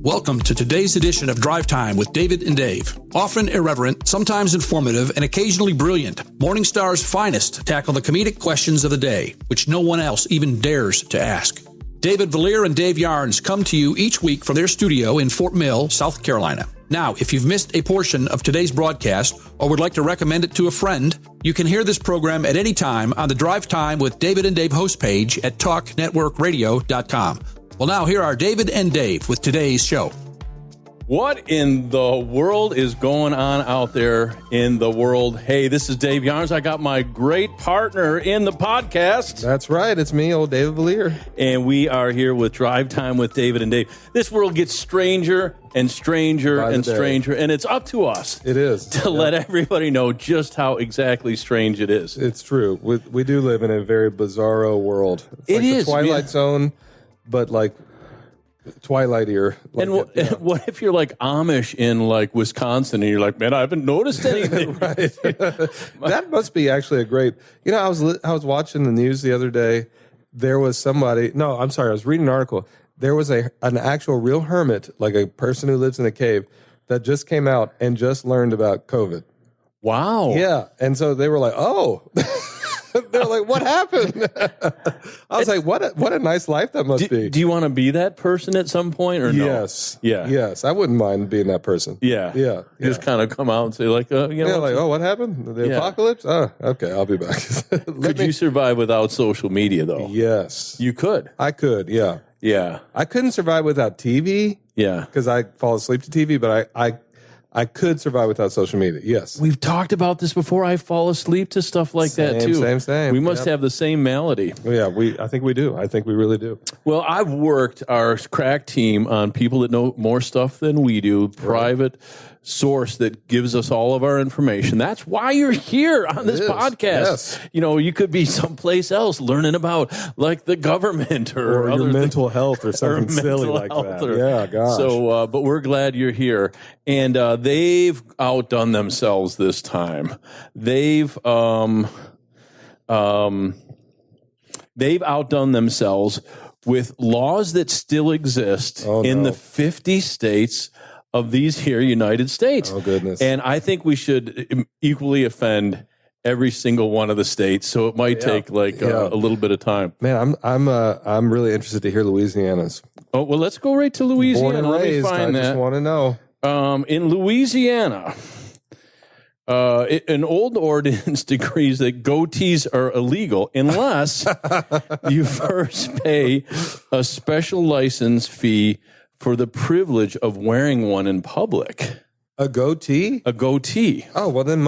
Welcome to today's edition of Drive Time with David and Dave. Often irreverent, sometimes informative, and occasionally brilliant, Morningstar's finest tackle the comedic questions of the day, which no one else even dares to ask. David Vallier and Dave Yarnes come to you each week from their studio in Fort Mill, South Carolina. Now, if you've missed a portion of today's broadcast or would like to recommend it to a friend, you can hear this program at any time on the Drive Time with David and Dave host page at talknetworkradio.com. Well, now here are David and Dave with today's show. What in the world is going on out there in the world? Hey, this is Dave Yarnes. I got my great partner in the podcast. That's right. It's me, old David Vallier. And we are here with Drive Time with David and Dave. This world gets stranger and stranger and stranger, and it's up to us. It is. To let everybody know just how exactly strange it is. It's true. We do live in a very bizarro world. It's like the Twilight Zone, but like Twilightier. And what if you're like Amish in like Wisconsin and you're like, man, I haven't noticed anything. Right. That must be actually a great. You know, I was watching the news the other day. There was somebody. No, I'm sorry. I was reading an article. There was an actual real hermit, like a person who lives in a cave, that just came out and just learned about COVID. Wow. Yeah, and so they were like, oh. They're like, what happened? I was like, what a nice life that must be. Do you want to be that person at some point or no? Yes. Yeah. Yes. I wouldn't mind being that person. Yeah. Yeah. You just kind of come out and say like, what happened? The apocalypse? Oh, okay. I'll be back. Could you survive without social media though? Yes. You could. I could. Yeah. Yeah. I couldn't survive without TV. Yeah. Because I fall asleep to TV, but I could survive without social media. Yes. We've talked about this before. I fall asleep to stuff like that too. Same. We must have the same malady. Yeah, I think we do. I think we really do. Well, I've worked our crack team on people that know more stuff than we do, private source that gives us all of our information. That's why you're here on this podcast. Yes. You know, you could be someplace else learning about like the government or your mental health or something silly like that. Yeah, gosh. So, but we're glad you're here. And they've outdone themselves this time. They've outdone themselves with laws that still exist in the 50 states of these here United States. Oh, goodness. And I think we should equally offend every single one of the states. So it might take a little bit of time. Man, I'm really interested to hear Louisiana's. Oh, well, let's go right to Louisiana. Born and raised, I just want to know. In Louisiana, an old ordinance decrees that goatees are illegal unless you first pay a special license fee for the privilege of wearing one in public. A goatee? A goatee. Oh, well then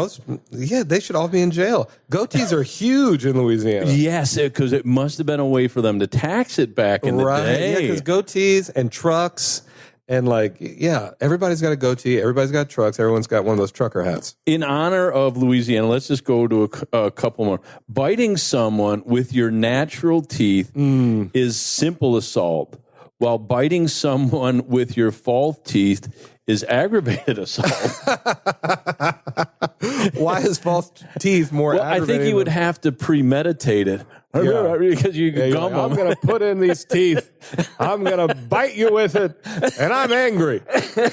they should all be in jail. Goatees are huge in Louisiana. Yes, because it must have been a way for them to tax it back in the day. Yeah, because goatees and trucks and everybody's got a goatee. Everybody's got trucks. Everyone's got one of those trucker hats. In honor of Louisiana, let's just go to a couple more. Biting someone with your natural teeth is simple assault, while biting someone with your false teeth is aggravated assault. Why is false teeth more aggravating? I think you would have to premeditate it. Yeah. Because you gum them. I'm going to put in these teeth. I'm going to bite you with it, and I'm angry.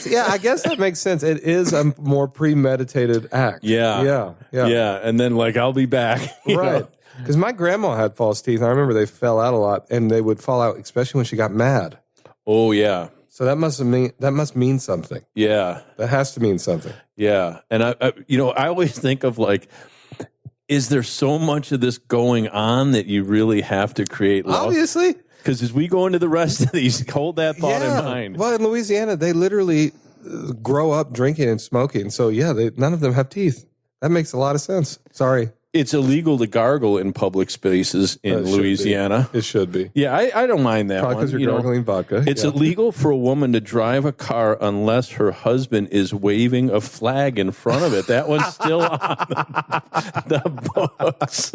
Yeah, I guess that makes sense. It is a more premeditated act. Yeah. And then, I'll be back. Right. Because my grandma had false teeth. I remember they fell out a lot, and they would fall out, especially when she got mad. Oh, yeah. So that must mean something. Yeah. That has to mean something. Yeah. And I always think of is there so much of this going on that you really have to create laws? Obviously. Because as we go into the rest of these, hold that thought in mind. Well, in Louisiana, they literally grow up drinking and smoking. So, none of them have teeth. That makes a lot of sense. Sorry. It's illegal to gargle in public spaces in Louisiana. It should be. Yeah, I don't mind that Probably one. because you're gargling vodka. It's illegal for a woman to drive a car unless her husband is waving a flag in front of it. That one's still on the books.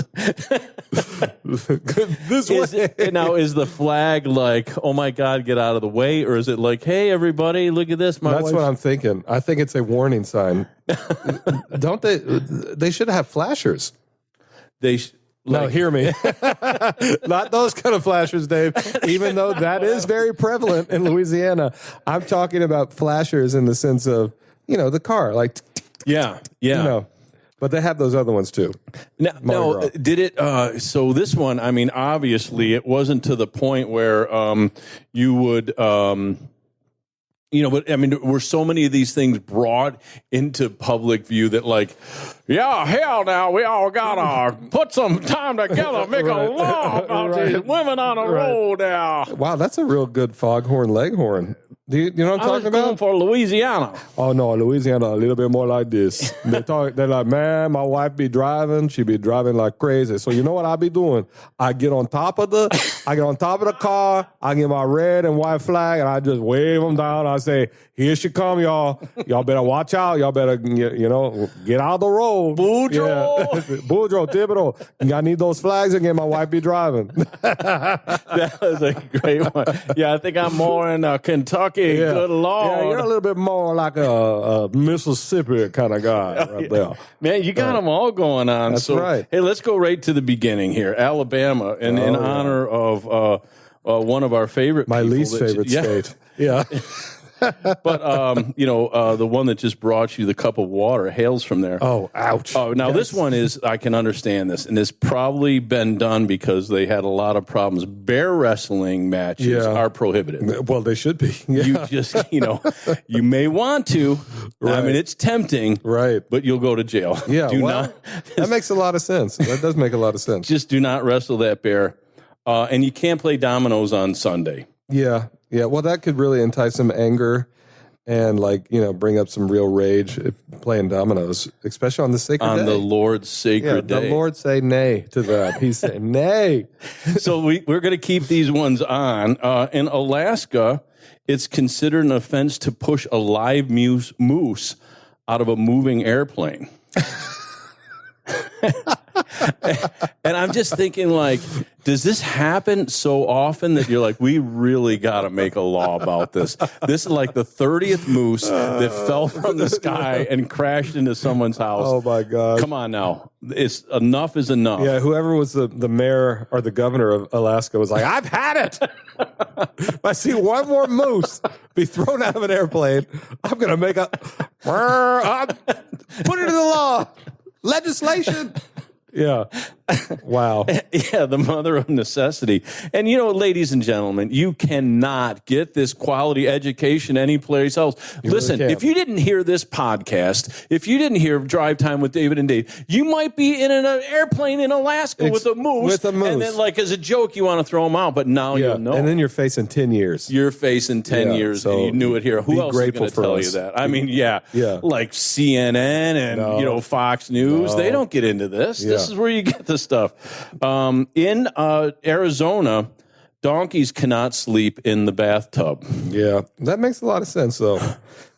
This way. Now, is the flag like, oh my God, get out of the way? Or is it like, hey, everybody, look at this. That's what I'm thinking. I think it's a warning sign. Don't they? They should have flashers. No, hear me. Not those kind of flashers, Dave. Even though that is very prevalent in Louisiana, I'm talking about flashers in the sense of, the car, like, yeah. But they have those other ones too. No, did it? So this one, I mean, obviously, it wasn't to the point where you would. But I mean, were so many of these things brought into public view that, like, hell now, we all gotta put some time together, make a law about these women on the road now. Wow, that's a real good foghorn leghorn. Do you know what I'm talking about? Going for Louisiana. Oh no, Louisiana a little bit more like this. They're like, man, my wife be driving, she be driving like crazy. So you know what I be doing? I get on top of the car, I get my red and white flag, and I just wave them down. I say, here she come, y'all. Y'all better watch out. Y'all better, get out of the road. Boudreaux. Yeah. Boudreaux, Thibodeau. I need those flags again. My wife be driving. That was a great one. Yeah, I think I'm more in Kentucky. Yeah. Good Lord. Yeah, you're a little bit more like a Mississippi kind of guy right there. Man, you got them all going on. That's right. Hey, let's go right to the beginning here. Alabama, in honor of one of our favorite My people. least favorite state. Yeah. But, the one that just brought you the cup of water hails from there. Oh, ouch. Oh, now this one is, I can understand this, and it's probably been done because they had a lot of problems. Bear wrestling matches are prohibited. Well, they should be. Yeah. You just, you may want to. Right. I mean, it's tempting. Right. But you'll go to jail. Yeah. That makes a lot of sense. That does make a lot of sense. Just do not wrestle that bear. And you can't play dominoes on Sunday. Yeah. Yeah. Well, that could really entice some anger and, bring up some real rage if playing dominoes, especially on the sacred day. On the Lord's sacred day. The Lord say nay to that. He's saying nay. So we're going to keep these ones on. In Alaska, it's considered an offense to push a live moose out of a moving airplane. And I'm just thinking, does this happen so often that you're like, we really got to make a law about this? This is like the 30th moose that fell from the sky and crashed into someone's house. Oh, my God. Come on now. Enough is enough. Yeah, whoever was the mayor or the governor of Alaska was like, I've had it. If I see one more moose be thrown out of an airplane, I'm going to make put it in the law. Legislation. Yeah. Wow. Yeah, the mother of necessity. And, ladies and gentlemen, you cannot get this quality education anyplace else. Listen, if you didn't hear this podcast, if you didn't hear Drive Time with David and Dave, you might be in an airplane in Alaska with a moose. And then, as a joke, you want to throw them out, but now you'll know. And then you're facing 10 years. You're facing 10 years, so and you knew it here. Who else is going to tell you that? I mean, like CNN and, Fox News, they don't get into this. Yeah. This is where you get the stuff. In Arizona, donkeys cannot sleep in the bathtub. Yeah, that makes a lot of sense, though.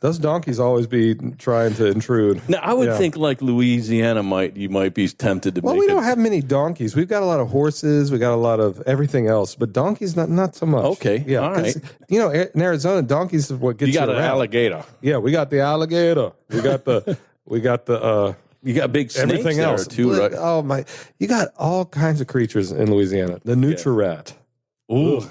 Those donkeys always be trying to intrude. Now, I would think like Louisiana you might be tempted to make it. Well, we don't have many donkeys. We've got a lot of horses. We got a lot of everything else, but donkeys not so much. Okay, yeah, all right. In Arizona, donkeys is what gets you around. You got an alligator. Yeah, we got the alligator. We got the. You got big snakes everything else too, right? Oh my! You got all kinds of creatures in Louisiana. The nutria rat. Ooh,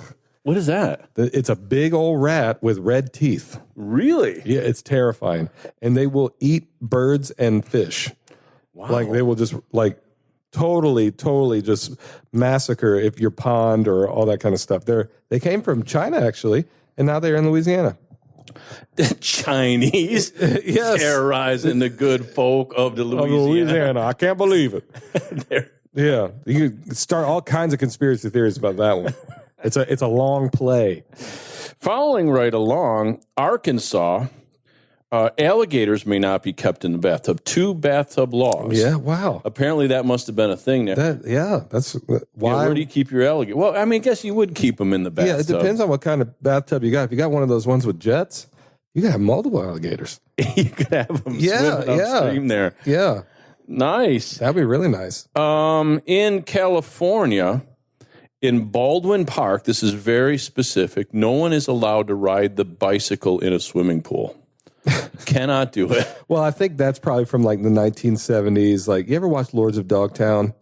what is that? It's a big old rat with red teeth. Really? Yeah, it's terrifying. And they will eat birds and fish. Wow! They will just totally just massacre if your pond or all that kind of stuff. They came from China actually, and now they're in Louisiana. The Chinese terrorizing the good folk of the Louisiana. I can't believe it. Yeah, you can start all kinds of conspiracy theories about that one. It's a long play. Following right along, Arkansas, alligators may not be kept in the bathtub. 2 bathtub laws. Yeah, wow. Apparently that must have been a thing there. That's why. Yeah, where do you keep your alligator? Well, I mean, I guess you would keep them in the bathtub. Yeah, it depends on what kind of bathtub you got. If you got one of those ones with jets, you can have multiple alligators. You could have them swimming upstream there. Yeah. Nice. That'd be really nice. In California, in Baldwin Park, this is very specific, no one is allowed to ride the bicycle in a swimming pool. Cannot do it. Well, I think that's probably from the 1970s. You ever watch Lords of Dogtown?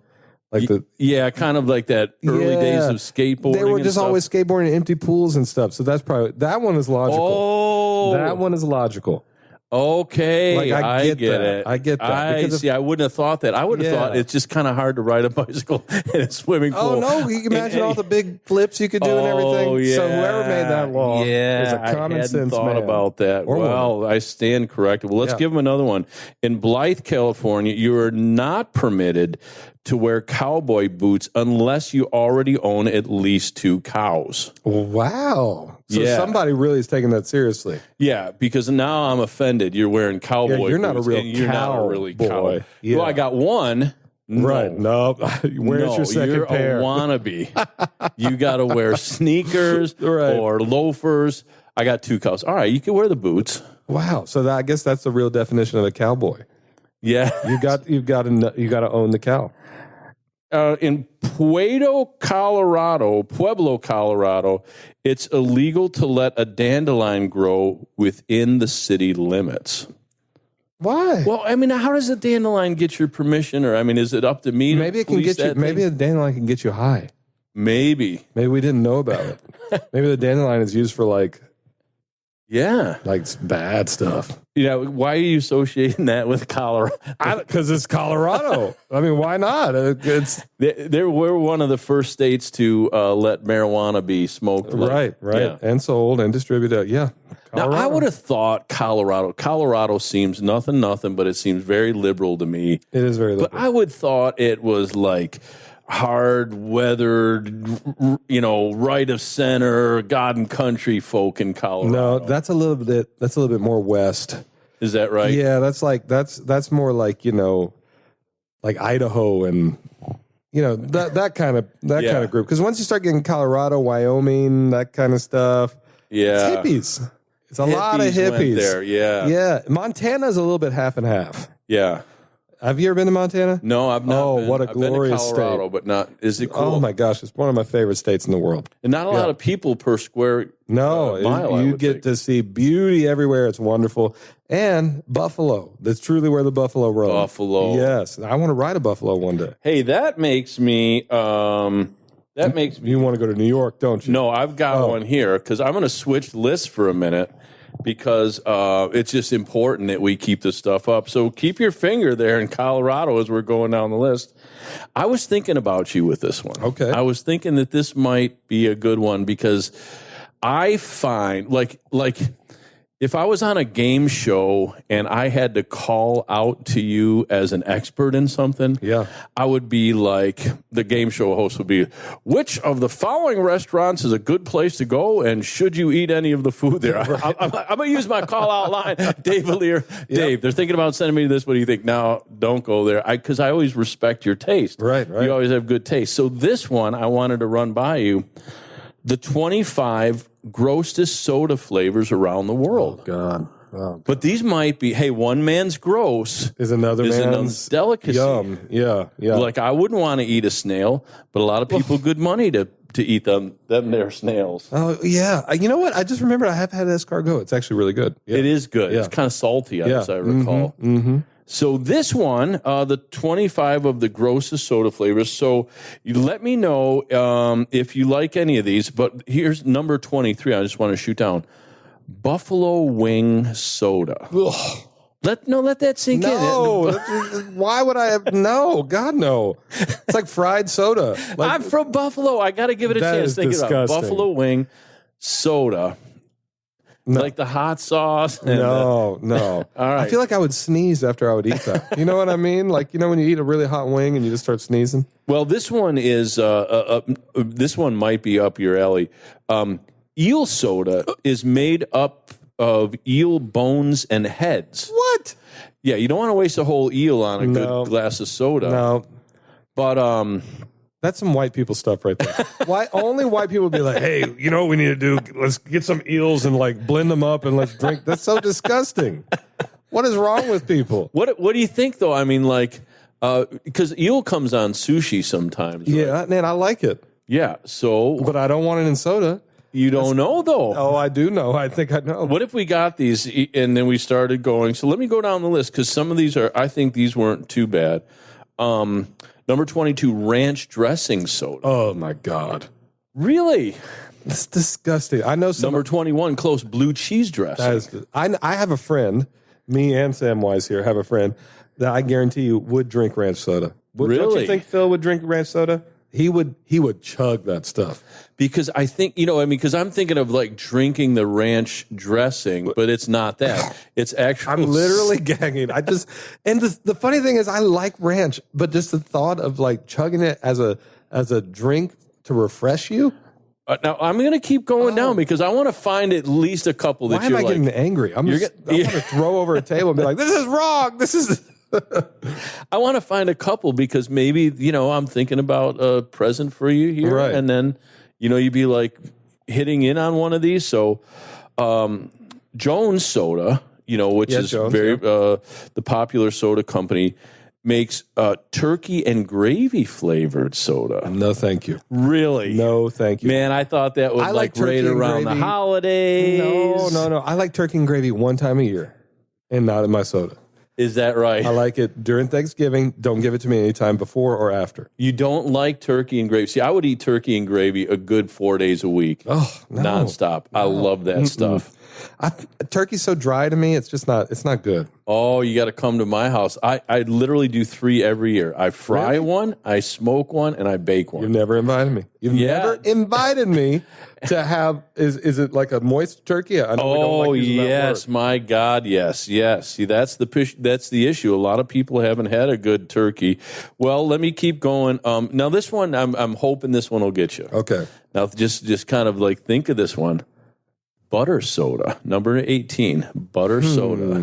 Like yeah, kind of like that early days of skateboarding. They were and just stuff. always skateboarding in empty pools and stuff. So that one is logical. Oh, That one is logical. Okay, Like, I get that. it. I get that. I Because see. I wouldn't have thought that. I would have thought it's just kind of hard to ride a bicycle in a swimming pool. Oh no! You can imagine all the big flips you could do and everything. Yeah. So whoever made that law, is a common I hadn't sense thought man. about that. Or Well, woman. I stand corrected. Well, let's give them another one. In Blythe, California, you are not permitted to wear cowboy boots unless you already own at least 2 cows. Wow! So somebody really is taking that seriously. Yeah, because now I'm offended. You're wearing cowboy boots. You're not a real and you're not a really cowboy. cow. Yeah. Well, I got one. No. Right? No. Where's your second you're pair? a wannabe. You got to wear sneakers Right. or loafers. I got 2 cows. All right, you can wear the boots. Wow! So I guess that's the real definition of a cowboy. Yeah, You got to own the cow. in Pueblo, Colorado, it's illegal to let a dandelion grow within the city limits. Why? Well, I mean, how does a dandelion get your permission? Or, I mean, is it up to me? Maybe it can get you. Maybe a dandelion can get you high. Maybe. Maybe we didn't know about it. Maybe the dandelion is used for like bad stuff. You know, why are you associating that with Colorado? Because it's Colorado. I mean, why not? We're one of the first states to let marijuana be smoked. Right. Yeah. And sold and distributed. Yeah. Now, I would have thought Colorado seems nothing, but it seems very liberal to me. It is very liberal. But I would thought it was like hard weathered, right of center, God and country folk in Colorado. No, that's a little bit more west. Is that right? Yeah, that's more like, like Idaho and that kind of group. Because once you start getting Colorado, Wyoming, that kind of stuff, Yeah. it's hippies. It's a lot of Went hippies. there, yeah. Yeah. Montana's a little bit half and half. Yeah. Have you ever been to Montana? No, I've not. Oh, been. what a I've been to glorious Colorado, state. but not. Is it cool? Oh my gosh, it's one of my favorite states in the world. And not a lot of people per square No, mile. I you would get think. to see beauty everywhere. It's wonderful. And buffalo. That's truly where the buffalo roam. Buffalo. Yes. I want to ride a buffalo one day. Hey, that makes me. You want to go to New York, don't you? No, I've got one here because I'm going to switch lists for a minute because it's just important that we keep this stuff up. So keep your finger there in Colorado as we're going down the list. I was thinking about you with this one. Okay. I was thinking that this might be a good one because I find like if I was on a game show and I had to call out to you as an expert in something, Yeah. I would be like, the game show host would be, which of the following restaurants is a good place to go and should you eat any of the food there? I'm going to use my call out line. Dave Vallier, Dave, they're thinking about sending me to this. What do you think? No, don't go there. Because I always respect your taste. Right. You always have good taste. So this one I wanted to run by you. The 25 grossest soda flavors around the world. God. Oh, But these might be, hey, one man's gross is another man's delicacy. Yum. Yeah. Yeah. Like I wouldn't want to eat a snail, but a lot of people good money to eat them there snails. Oh, yeah. You know what? I just remembered I have had escargot. It's actually really good. Yeah. It is good. Yeah. It's kind of salty, as I recall. Mm-hmm. So this one, the 25 of the grossest soda flavors. So you let me know if you like any of these. But here's number 23. I just want to shoot down. Buffalo wing soda. Let that sink in. No, why would I have? No, God, no. It's like fried soda. Like, I'm from Buffalo. I got to give it a That chance. is Think about it. disgusting. Buffalo wing soda. No. Like the hot sauce. And no. All right. I feel like I would sneeze after I would eat that. You know what I mean? Like, when you eat a really hot wing and you just start sneezing? Well, this one is this one might be up your alley. Eel soda is made up of eel bones and heads. What? Yeah, you don't want to waste a whole eel on a No. good glass of soda. No. But That's some white people stuff right there. Why only white people would be like, hey, you know what we need to do? Let's get some eels and like blend them up and let's drink. That's so disgusting. What is wrong with people? what do you think though? I mean, like because eel comes on sushi sometimes. Right? Yeah, man, I like it. Yeah. So But I don't want it in soda. you don't know though. Oh, I do know. I think I know. What if we got these and then we started going? So let me go down the list because some of these I think these weren't too bad. Number 22, ranch dressing soda. Oh my God. Really? It's disgusting. I know some. Number 21, close blue cheese dressing. I have a friend, me and Samwise here have a friend that I guarantee you would drink ranch soda. Don't Really? you think Phil would drink ranch soda? He would chug that stuff. Because I think, because I'm thinking of like drinking the ranch dressing, but it's not that. It's actually. I'm literally gagging. And the funny thing is I like ranch, but just the thought of like chugging it as a drink to refresh you. Now, I'm going to keep going down because I want to find at least a couple that Why am I getting angry? I'm going to throw over a table and be like, this is wrong. This is. I want to find a couple because maybe, I'm thinking about a present for you here. Right. And then, you'd be like hitting in on one of these. So, Jones Soda, which is Jones, the popular soda company, makes turkey and gravy flavored soda. No, thank you. Really? No, thank you. Man, I thought that was like right around the holidays. No. I like turkey and gravy one time a year and not in my soda. Is that right? I like it during Thanksgiving. Don't give it to me anytime before or after. You don't like turkey and gravy. See, I would eat turkey and gravy a good 4 days a week. Oh, no. Nonstop. I love that stuff. Turkey's so dry to me, it's not good. Oh, you got to come to my house. I literally do 3 every year. I fry one, I smoke one, and I bake one. You've never invited me. You've never invited me to have, is it like a moist turkey? I know we don't like using that word. My God, yes. See, that's the issue. A lot of people haven't had a good turkey. Well, let me keep going. Now this one, I'm hoping this one will get you. Okay. Now just kind of like think of this one. Butter soda, number 18. Butter soda.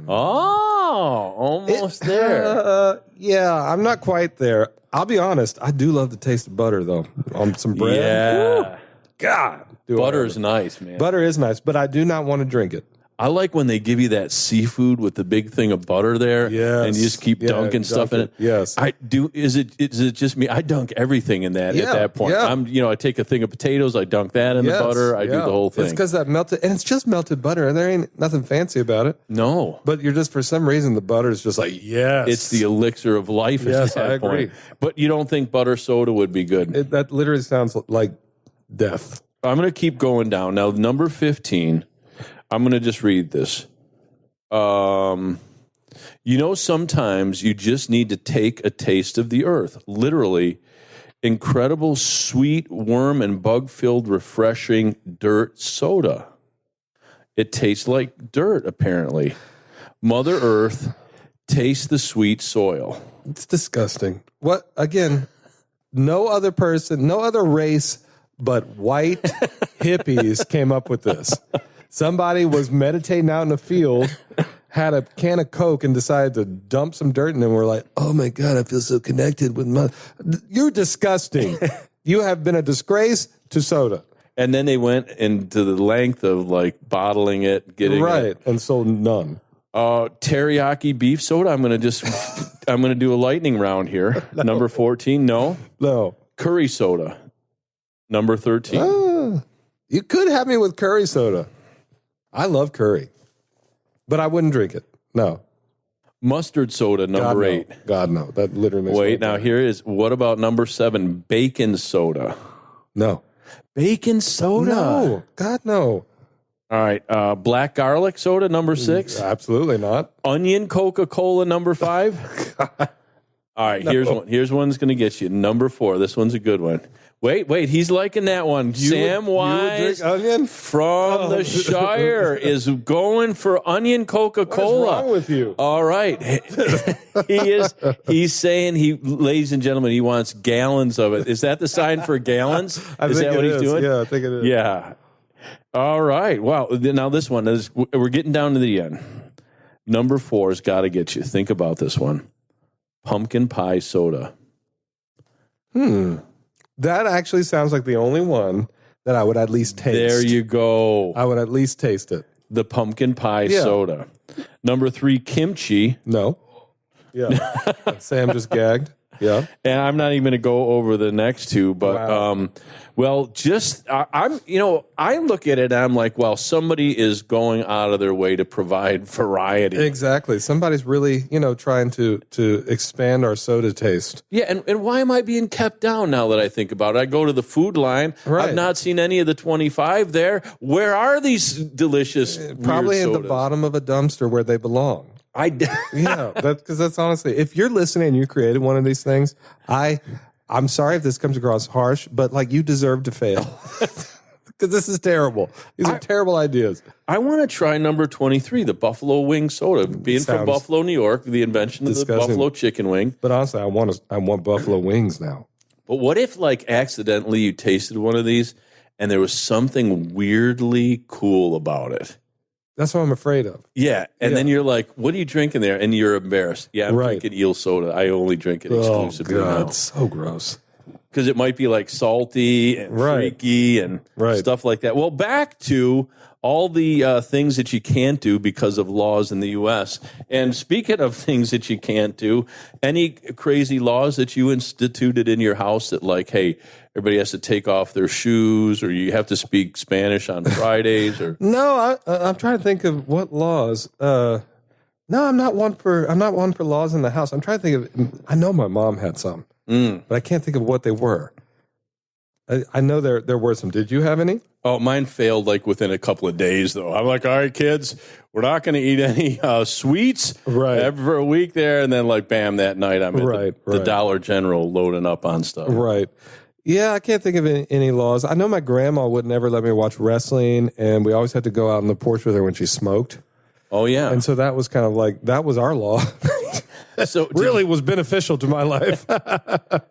Oh, almost there. Yeah, I'm not quite there. I'll be honest. I do love the taste of butter, though, on some bread. Yeah. Woo! God. Butter is nice, man. Butter is nice, but I do not want to drink it. I like when they give you that seafood with the big thing of butter there, and you just keep dunking stuff in it. Yes, I do. Is it just me? I dunk everything in that at that point. Yeah. I take a thing of potatoes, I dunk that in the butter. I do the whole thing. It's because that melted, and it's just melted butter, and there ain't nothing fancy about it. No, but you're just for some reason the butter is just like it's the elixir of life. Yes, at that I agree. point. But you don't think butter soda would be good? That literally sounds like death. I'm going to keep going down now. Number 15. I'm going to just read this. Sometimes you just need to take a taste of the earth. Literally, incredible, sweet, worm and bug-filled, refreshing dirt soda. It tastes like dirt, apparently. Mother Earth tastes the sweet soil. It's disgusting. What, again, no other person, no other race but white hippies came up with this. Somebody was meditating out in the field, had a can of Coke, and decided to dump some dirt in it. And we're like, oh my God, I feel so connected with my. You're disgusting. You have been a disgrace to soda. And then they went into the length of like bottling it, getting it. And sold none. Teriyaki beef soda. I'm going to do a lightning round here. No. Number 14. No. Curry soda. Number 13. You could have me with curry soda. I love curry, but I wouldn't drink it. No. Mustard soda, number 8. God, no. That literally makes Wait, now here is, what about number 7? Bacon soda. No. Bacon soda? No. God, no. All right. Black garlic soda, number 6. Absolutely not. Onion Coca-Cola, number 5. All right. No. Here's one that's going to get you. Number 4. This one's a good one. Wait, he's liking that one. Sam Wise from the Shire is going for onion Coca-Cola. What's wrong with you? All right. He's saying ladies and gentlemen, he wants gallons of it. Is that the sign for gallons? Is that what he's doing? Yeah, I think it is. Yeah. All right. Wow. Now this one is, we're getting down to the end. Number 4 has got to get you. Think about this one. Pumpkin pie soda. That actually sounds like the only one that I would at least taste. There you go. I would at least taste it. The pumpkin pie soda. Number 3, kimchi. No. Yeah. Sam just gagged. Yeah. And I'm not even going to go over the next two, but Wow. I look at it and I'm like, well, somebody is going out of their way to provide variety. Exactly. Somebody's really, trying to expand our soda taste. Yeah, and why am I being kept down now that I think about it? I go to the food line. Right. I've not seen any of the 25 there. Where are these delicious Probably weird in the sodas? bottom of a dumpster where they belong. Yeah, because that's honestly, if you're listening and you created one of these things, I'm sorry if this comes across harsh, but like you deserve to fail because this is terrible. These are terrible ideas. I want to try number 23, the Buffalo Wing Soda. Being from Buffalo, New York, the invention of the Buffalo chicken wing. But honestly, I want buffalo wings now. But what if, like, accidentally you tasted one of these and there was something weirdly cool about it? That's what I'm afraid of. Yeah, and then you're like, what are you drinking there? And you're embarrassed. Yeah, I'm drinking eel soda. I only drink it exclusively now. It's so gross. Because it might be like salty and freaky and stuff like that. Well, back to all the things that you can't do because of laws in the U.S. And speaking of things that you can't do, any crazy laws that you instituted in your house that like, hey, everybody has to take off their shoes or you have to speak Spanish on Fridays? Or No, I'm trying to think of what laws. No, I'm not one for laws in the house. I'm trying to think of. I know my mom had some, but I can't think of what they were. I know there were some. Did you have any? Oh, mine failed like within a couple of days, though. I'm like, all right, kids, we're not going to eat any sweets for a week there. And then, like, bam, that night I'm at the Dollar General loading up on stuff. Right. Yeah, I can't think of any laws. I know my grandma would never let me watch wrestling, and we always had to go out on the porch with her when she smoked. Oh, yeah. And so that was kind of like, that was our law. So really was beneficial to my life.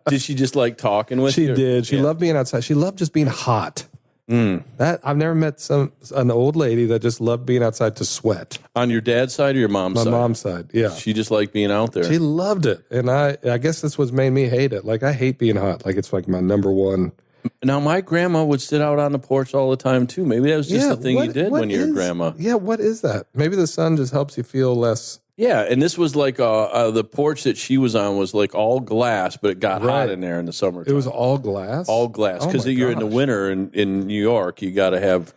Did she just like talking with you? She did. She loved being outside. She loved just being hot. That I've never met an old lady that just loved being outside to sweat. On your dad's side or your mom's side? My mom's side, yeah. She just liked being out there. She loved it. And I guess that's what's made me hate it. Like, I hate being hot. Like, it's like my number one. Now, my grandma would sit out on the porch all the time, too. Maybe that was just the thing you did when you were grandma. Yeah, what is that? Maybe the sun just helps you feel less. Yeah, and this was like the porch that she was on was like all glass, but it got hot in there in the summertime. It was all glass? All glass. Because you're in the winter in New York, you got to have,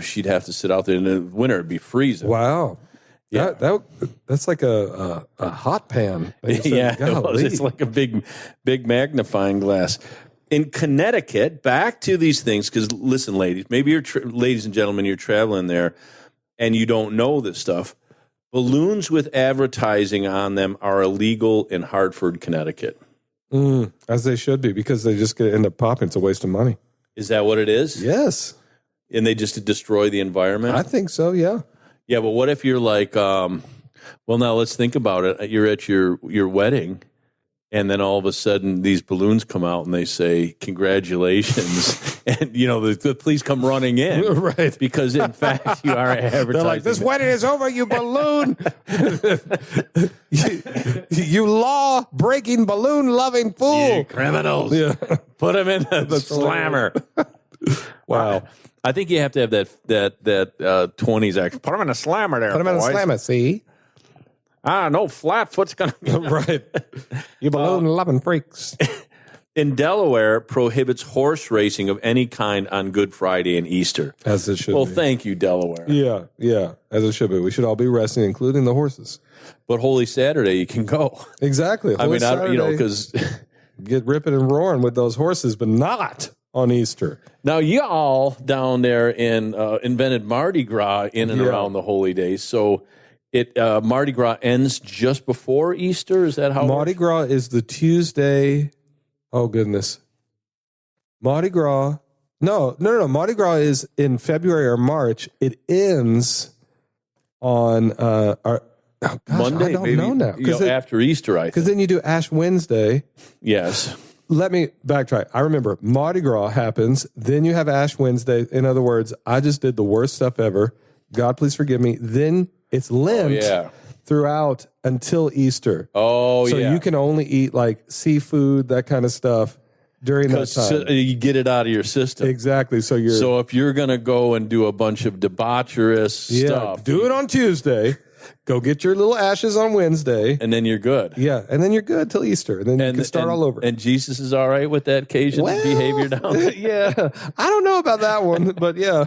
she'd have to sit out there in the winter. It'd be freezing. Wow. Yeah. That's like a hot pan. Yeah, it's like a big magnifying glass. In Connecticut, back to these things, because listen, ladies, maybe ladies and gentlemen, you're traveling there and you don't know this stuff. Balloons with advertising on them are illegal in Hartford, Connecticut. As they should be, because they just end up popping. It's a waste of money. Is that what it is? Yes. And they just destroy the environment? I think so, yeah. Yeah, but what if you're like, well, now let's think about it. You're at your wedding, and then all of a sudden these balloons come out and they say, congratulations. And, please come running in. Right. Because, in fact, you are advertising. They're like, this wedding is over, you balloon. you law-breaking, balloon-loving fool. You criminals. Yeah. Put them in the slammer. Wow. I think you have to have that 20s act. Put them in a slammer there, Put them in a slammer, see? No, Flatfoot's going to... Right. You balloon-loving freaks. In Delaware, prohibits horse racing of any kind on Good Friday and Easter. As it should be. Well, thank you, Delaware. Yeah, as it should be. We should all be resting, including the horses. But Holy Saturday, you can go. Exactly. Because... get ripping and roaring with those horses, but not on Easter. Now, y'all down there invented Mardi Gras in and around the holy days. So Mardi Gras ends just before Easter? Is that how Mardi Gras is the Tuesday... Oh, goodness. Mardi Gras. No. Mardi Gras is in February or March. It ends on Monday. I don't know now. After Easter, I think. Because then you do Ash Wednesday. Yes. Let me backtrack. I remember Mardi Gras happens. Then you have Ash Wednesday. In other words, I just did the worst stuff ever. God, please forgive me. Then it's Lent. Throughout until Easter. So you can only eat like seafood, that kind of stuff during that time. You get it out of your system. Exactly. So if you're going to go and do a bunch of debaucherous stuff. Do it on Tuesday. Go get your little ashes on Wednesday. And then you're good. Yeah, and then you're good till Easter. And then you can start all over. And Jesus is all right with that Cajun behavior down there? Yeah. I don't know about that one, but yeah.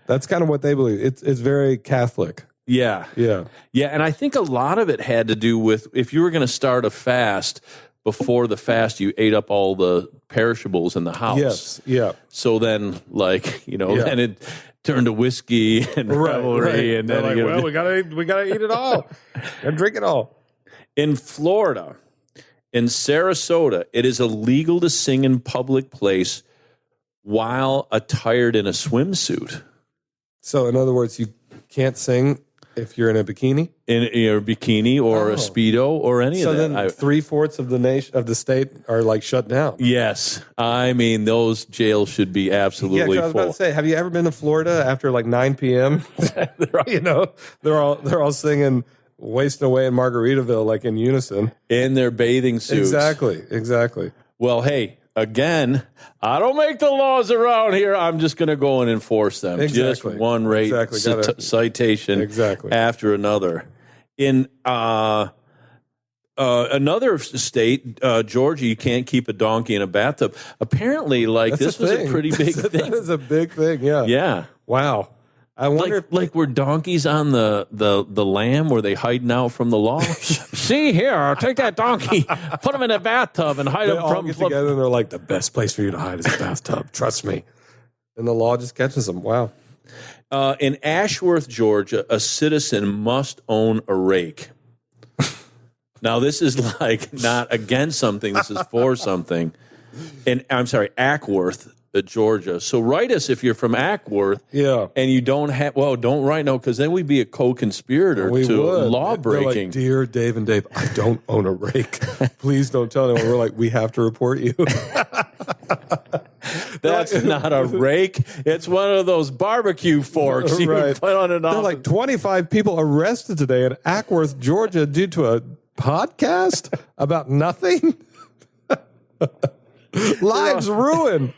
That's kind of what they believe. It's very Catholic. Yeah. Yeah. Yeah, and I think a lot of it had to do with if you were going to start a fast, before the fast, you ate up all the perishables in the house. Yes, yeah. So then, then it turned to whiskey and revelry. Right. And then we gotta eat it all. And drink it all. In Florida, in Sarasota, it is illegal to sing in public place while attired in a swimsuit. So, in other words, you can't sing if you're in a bikini? In a bikini or a Speedo or any of that. So then 3/4 of the nation of the state are like shut down. Yes. I mean, those jails should be absolutely I was full. about to say, have you ever been to Florida after like 9 p.m.? They're all singing Wasting Away in Margaritaville like in unison. In their bathing suits. Exactly. Well, hey, again, I don't make the laws around here. I'm just going to go and enforce them. Exactly. Just one rate citation after another. In another state, Georgia, you can't keep a donkey in a bathtub. Apparently, this was a pretty big thing. That is a big thing, yeah. Yeah. Wow. I wonder were donkeys on the lamb? Were they hiding out from the law? See here, take that donkey, put him in a bathtub and hide him all from get together and they're like, the best place for you to hide is a bathtub. Trust me. And the law just catches them. Wow. In Ashworth, Georgia, a citizen must own a rake. Now, this is not against something. This is for something. And I'm sorry, Ackworth, Georgia. So write us if you're from Ackworth. Yeah. And you don't have, don't write no, because then we'd be a co-conspirator to law breaking. Like, dear Dave and Dave, I don't own a rake. Please don't tell anyone. We're like, we have to report you. That's not a rake. It's one of those barbecue forks you put on an They're like 25 people arrested today in Ackworth, Georgia due to a podcast about nothing. Lives ruined.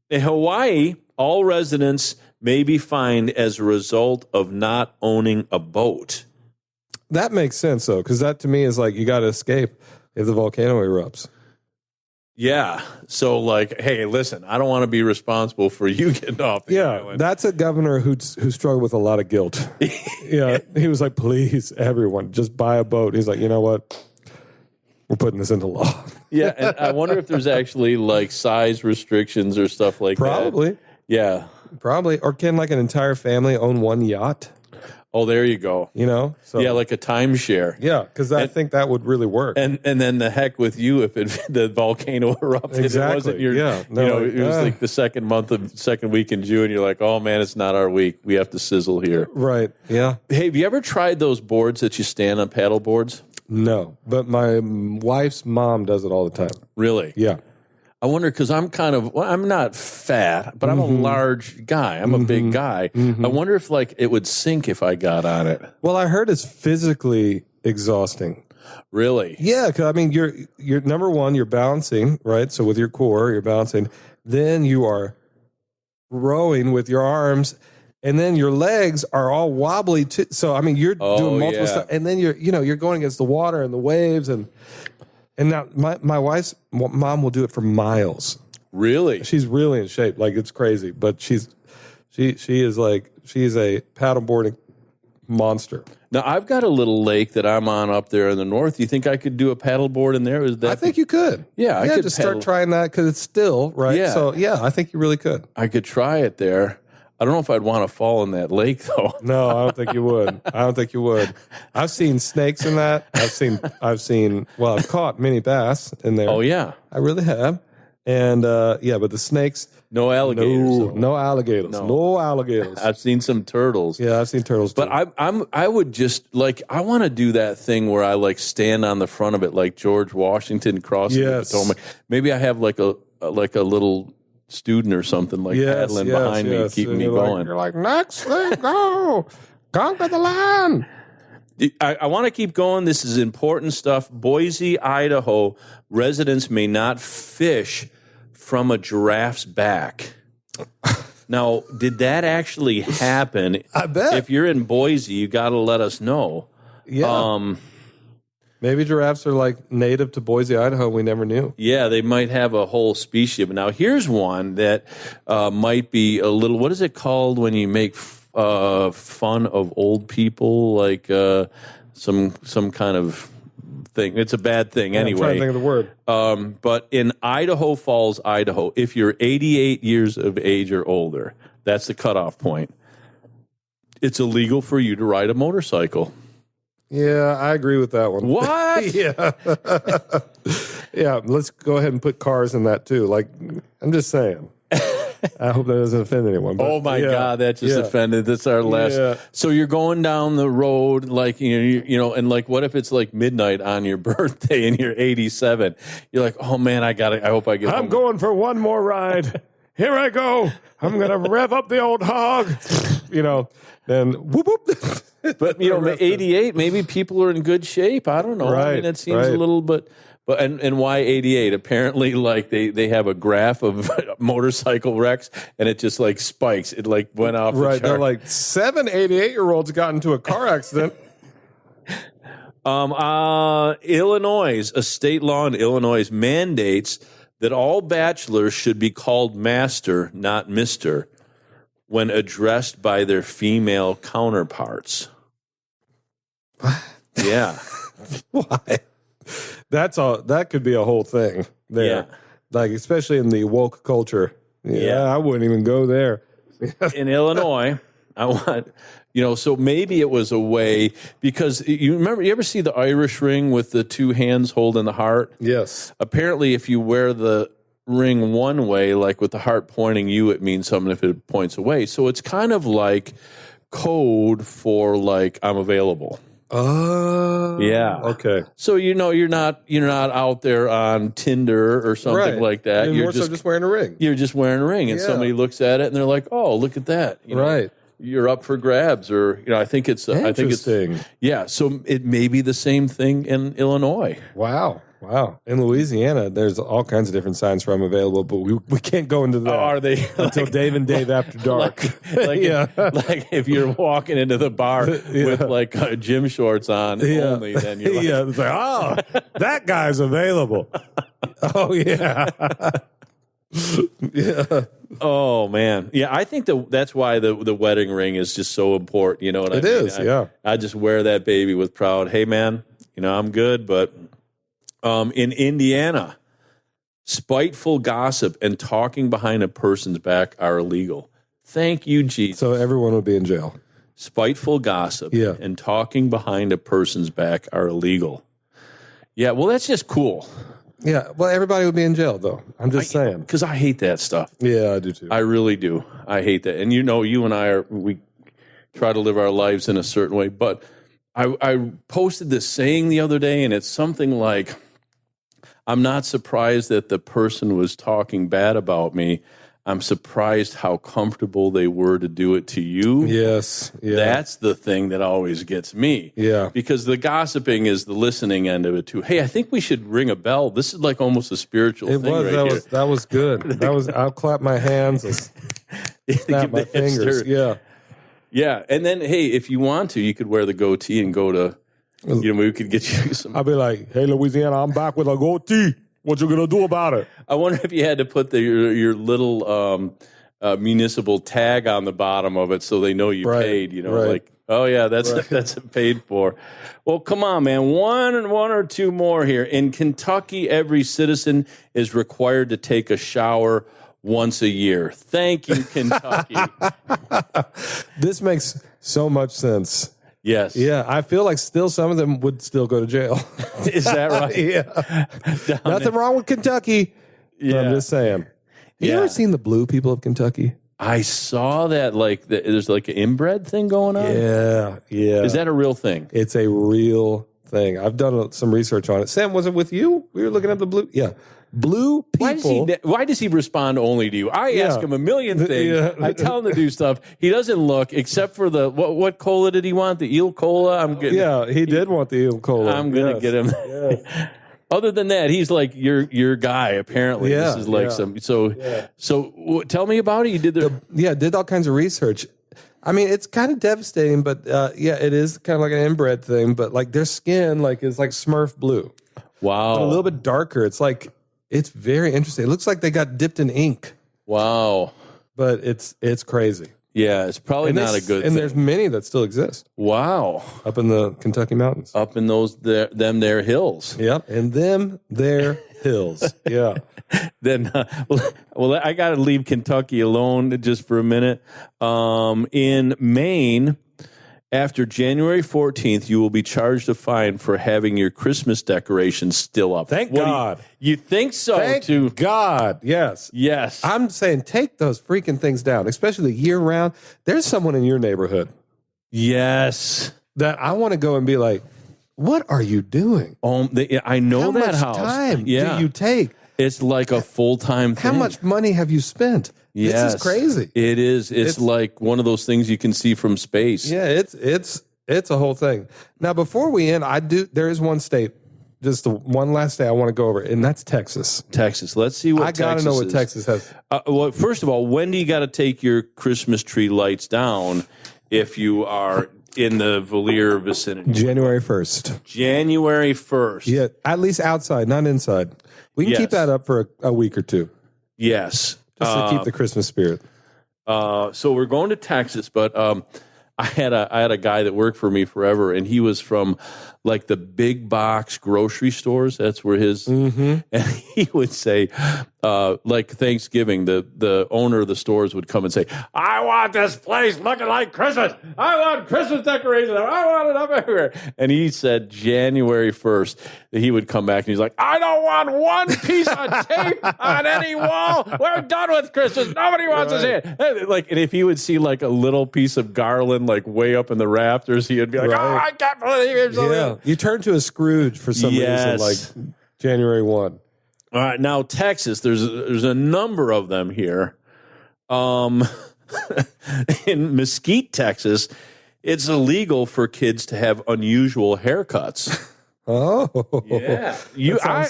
In Hawaii, all residents may be fined as a result of not owning a boat. That makes sense, though, because that to me is like you got to escape if the volcano erupts. Yeah. So, hey, listen, I don't want to be responsible for you getting off the island. That's a governor who struggled with a lot of guilt. Yeah, he was like, please, everyone, just buy a boat. He's like, you know what? We're putting this into law. Yeah, and I wonder if there's actually size restrictions or stuff like that. Probably. Yeah. Probably. Or can an entire family own one yacht? Oh, there you go. So yeah, like a timeshare. Yeah, because I think that would really work. And then the heck with you if the volcano erupted. Exactly. It wasn't your, it was the second week in June. You're like, oh man, it's not our week. We have to sizzle here. Right. Yeah. Hey, have you ever tried those boards that you stand on, paddle boards? No, but my wife's mom does it all the time. Really? Yeah. I wonder because I'm I'm not fat, but I'm a large guy. I'm a big guy. I wonder if it would sink if I got on it. Well, I heard it's physically exhausting. Really? Yeah, because you're number one, you're balancing, right? So with your core, you're balancing. Then you are rowing with your arms. And then your legs are all wobbly too. So you're doing multiple stuff, and then you're going against the water and the waves, and now my wife's mom will do it for miles. Really? She's really in shape, it's crazy. But she is a paddleboarding monster. Now I've got a little lake that I'm on up there in the north. You think I could do a paddleboard in there? I think you could. Yeah, I could just start trying that because it's still right. Yeah. So I think you really could. I could try it there. I don't know if I'd want to fall in that lake, though. No, I don't think you would. I've seen snakes in that. I've caught many bass in there. Oh, yeah. I really have. And, but the snakes. No alligators. No alligators. No alligators. I've seen some turtles. Yeah, I've seen turtles, too. But I would just, I want to do that thing where I, stand on the front of it like George Washington crossing the Potomac. Maybe I have, a little student or something paddling behind me, keeping me going. You're like, next thing, go. Conquer the land. I want to keep going. This is important stuff. Boise, Idaho, residents may not fish from a giraffe's back. Now, did that actually happen? I bet. If you're in Boise, you got to let us know. Yeah. Maybe giraffes are like native to Boise, Idaho. We never knew. Yeah, they might have a whole species. But now here's one that might be a little. What is it called when you make fun of old people? Like some kind of thing. It's a bad thing anyway. I'm trying to think of the word. But in Idaho Falls, Idaho, if you're 88 years of age or older, that's the cutoff point. It's illegal for you to ride a motorcycle. Yeah, I agree with that one. What? Yeah. Yeah, let's go ahead and put cars in that too. Like, I'm just saying. I hope that doesn't offend anyone. But Oh my God, that just offended. That's our last. Yeah. So you're going down the road, like you know, and like, what if it's like midnight on your birthday and you're 87? You're like, oh man, I hope I get. I'm going for one more ride. Here I go. I'm gonna rev up the old hog. You know, then whoop whoop. But you know, 88, maybe people are in good shape. I don't know. Right, I mean, it seems a little bit. But and why 88? Apparently, like they have a graph of motorcycle wrecks, and it just like spikes. It like went off the chart. They're like 7 88-year-olds got into a car accident. Illinois, a state law in Illinois mandates that all bachelors should be called master, not mister, when addressed by their female counterparts. Yeah. Why? That could be a whole thing there. Yeah. Like, especially in the woke culture. Yeah, I wouldn't even go there. In Illinois, I want, you know, so maybe it was a way, because you ever see the Irish ring with the two hands holding the heart? Yes. Apparently, if you wear the ring one way, like with the heart pointing you, it means something if it points away. So it's kind of like code for like, I'm available. Oh, yeah. Okay. So you know you're not out there on Tinder or something like that. You're just wearing a ring. You're just wearing a ring, and somebody looks at it and they're like, "Oh, look at that!" You know, right. You're up for grabs, or you know, I think it's interesting. Yeah. So it may be the same thing in Illinois. Wow. In Louisiana, there's all kinds of different signs for I'm available, but we can't go into that. Oh, are they until Dave and Dave after dark? like if you're walking into the bar with like gym shorts on only, then you're like, it's like, oh, that guy's available. Oh yeah. Yeah. Oh man, yeah. I think that's why the wedding ring is just so important. You know what I mean? It is. I just wear that baby with proud. Hey man, you know I'm good, but in Indiana, spiteful gossip and talking behind a person's back are illegal. Thank you, Jesus. So everyone would be in jail. Spiteful gossip and talking behind a person's back are illegal. Yeah, well, that's just cool. Yeah, well, everybody would be in jail, though. I'm just saying. Because I hate that stuff. Yeah, I do, too. I really do. I hate that. And you know, you and I we try to live our lives in a certain way. But I posted this saying the other day, and it's something like, I'm not surprised that the person was talking bad about me. I'm surprised how comfortable they were to do it to you. Yes. Yeah. That's the thing that always gets me. Yeah. Because the gossiping is the listening end of it too. Hey, I think we should ring a bell. This is like almost a spiritual thing. That was good. I'll clap my hands and snap my fingers. Yeah. Yeah. And then, hey, if you want to, you could wear the goatee and go to, you know, we could get you some. I'll be like, hey, Louisiana, I'm back with a goatee. What you gonna do about it? I wonder if you had to put your little municipal tag on the bottom of it so they know you paid. You know, like, oh yeah, that's paid for. Well, come on, man. One or two more here. In Kentucky, every citizen is required to take a shower once a year. Thank you, Kentucky. This makes so much sense. Yes. Yeah, I feel like still some of them would still go to jail. Is that right? Yeah. Nothing wrong with Kentucky. Yeah. I'm just saying. Have you ever seen the blue people of Kentucky? I saw that, like, there's like an inbred thing going on. Yeah. Is that a real thing? It's a real thing. I've done some research on it. Sam, was it with you? We were looking at the blue. Yeah. Blue people. Why does he respond only to you? I ask him a million things. I tell him to do stuff. He doesn't look, except for the what cola did he want? The eel cola. I'm good. Yeah, he did want the eel cola. I'm gonna get him. Yes. Other than that, he's like your guy. Apparently, Yeah, this is like yeah. So tell me about it. You did did all kinds of research. I mean, it's kind of devastating, but it is kind of like an inbred thing. But like their skin, like is like Smurf blue, wow, but a little bit darker. It's very interesting. It looks like they got dipped in ink. Wow, but it's crazy. Yeah, it's probably not a good thing. And there's many that still exist. Wow, up in the Kentucky mountains, up in those them there hills. Yep, and them there hills. Yeah. Then, well, I got to leave Kentucky alone just for a minute. In Maine, after January 14th, you will be charged a fine for having your Christmas decorations still up. Thank God. You think so? Thank God. Yes. Yes. I'm saying take those freaking things down, especially year round. There's someone in your neighborhood. Yes. That I want to go and be like, what are you doing? I know How that much house. time do you take? It's like a full-time thing. How much money have you spent? Yes. This is crazy. It is. It's like one of those things you can see from space. Yeah, it's a whole thing. Now, before we end, there is one state, just the one last state I want to go over, and that's Texas. Texas. Let's see what I got to know what Texas has. Well, first of all, when do you got to take your Christmas tree lights down if you are in the Vallier vicinity? January 1st. January 1st. Yeah, at least outside, not inside. We can keep that up for a week or two. Yes. Just to keep the Christmas spirit. So we're going to Texas, but I had a guy that worked for me forever, and he was from like the big box grocery stores. That's where his and he would say, like Thanksgiving, the owner of the stores would come and say, "I want this place looking like Christmas. I want Christmas decorations. I want it up everywhere." And he said January 1st that he would come back and he's like, "I don't want one piece of tape on any wall. We're done with Christmas. Nobody wants to see it." And if he would see like a little piece of garland like way up in the rafters, he would be like, "Oh, I can't believe it." Yeah, you turn to a Scrooge for some reason, like January 1. All right, now Texas, there's a number of them here. In Mesquite, Texas, it's illegal for kids to have unusual haircuts. Oh, yeah.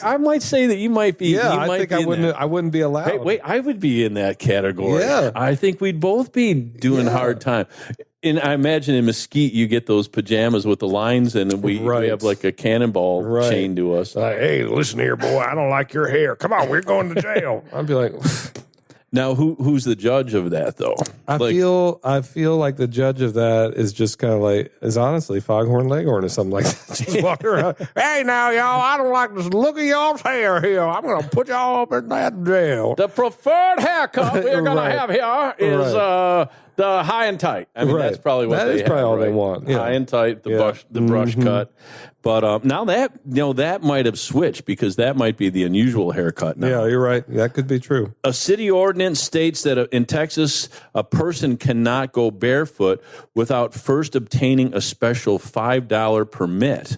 I might say that you might be. Yeah, you I might think I wouldn't be allowed. Hey, wait, I would be in that category. Yeah, I think we'd both be doing hard time. And I imagine in Mesquite, you get those pajamas with the lines, and we have like a cannonball chained to us. Like, hey, listen here, boy. I don't like your hair. Come on, we're going to jail. I'd be like, now, who's the judge of that, though? I feel like the judge of that is just kind of like is honestly Foghorn Leghorn or something like that. Just walking around. Hey, now y'all, I don't like this look of y'all's hair here. I'm going to put y'all up in that jail. The preferred haircut we're going to have here is the high and tight. I mean, that's probably what they have. That is probably all they want. Yeah. High and tight, the brush cut. But now that might have switched because that might be the unusual haircut now. Yeah, you're right. That could be true. A city ordinance states that in Texas, a person cannot go barefoot without first obtaining a special $5 permit.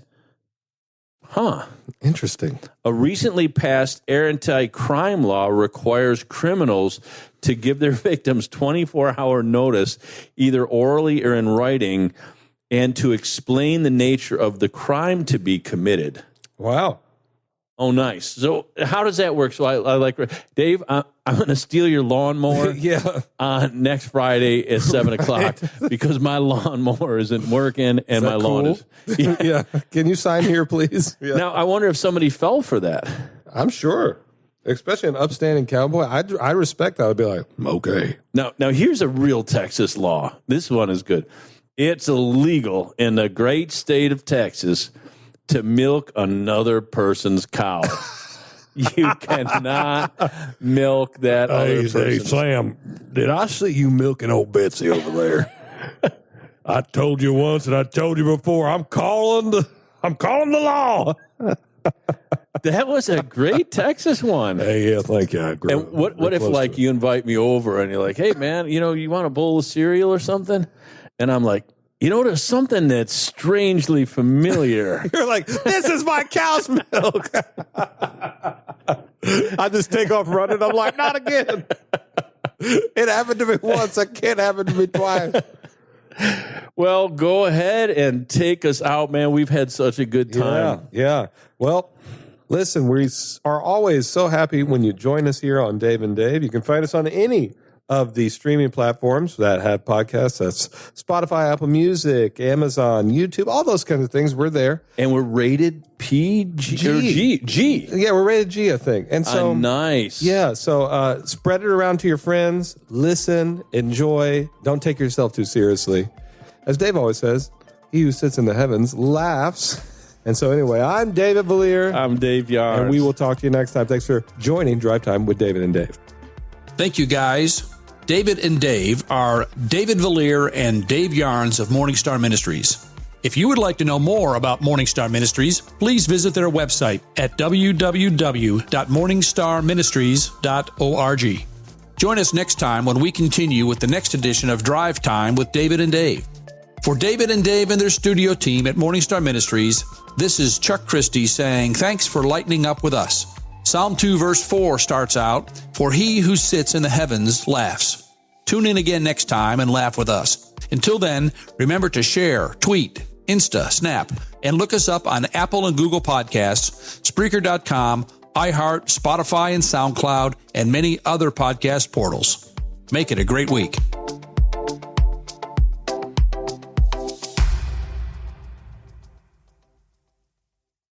Huh. Interesting. A recently passed anti-crime law requires criminals to give their victims 24-hour notice, either orally or in writing, and to explain the nature of the crime to be committed. Wow. Oh, nice. So how does that work? So I like Dave, I'm going to steal your lawnmower on next Friday at 7 o'clock because my lawnmower isn't working and my lawn is. Yeah. Can you sign here, please? Yeah. Now, I wonder if somebody fell for that. I'm sure. Especially an upstanding cowboy. I respect that. I'd be like, okay. Now here's a real Texas law. This one is good. It's illegal in the great state of Texas to milk another person's cow. You cannot milk that other person's. Hey, Sam, did I see you milking old Betsy over there? I told you once and I told you before, I'm calling the law. That was a great Texas one. Hey, yeah, thank you. And what if like you invite me over and you're like, hey man, you want a bowl of cereal or something? And I'm like, there's something that's strangely familiar. You're like, this is my cow's milk. I just take off running. I'm like, not again. It happened to me once. It can't happen to me twice. Well, go ahead and take us out, man. We've had such a good time. Yeah. Well, Listen, we are always so happy when you join us here on Dave and Dave. You can find us on any of the streaming platforms that have podcasts. That's Spotify, Apple Music, Amazon, YouTube, all those kinds of things. We're there. And we're rated PG or G. Yeah, we're rated G, I think. And so nice. Yeah, so spread it around to your friends. Listen, enjoy. Don't take yourself too seriously. As Dave always says, he who sits in the heavens laughs. And so anyway, I'm David Vallier. I'm Dave Yards. And we will talk to you next time. Thanks for joining Drive Time with David and Dave. Thank you, guys. David and Dave are David Vallier and Dave Yarns of Morningstar Ministries. If you would like to know more about Morningstar Ministries, please visit their website at www.morningstarministries.org. Join us next time when we continue with the next edition of Drive Time with David and Dave. For David and Dave and their studio team at Morningstar Ministries, this is Chuck Christie saying thanks for lightening up with us. Psalm 2 verse 4 starts out, "For he who sits in the heavens laughs." Tune in again next time and laugh with us. Until then, remember to share, tweet, Insta, Snap, and look us up on Apple and Google Podcasts, Spreaker.com, iHeart, Spotify, and SoundCloud, and many other podcast portals. Make it a great week.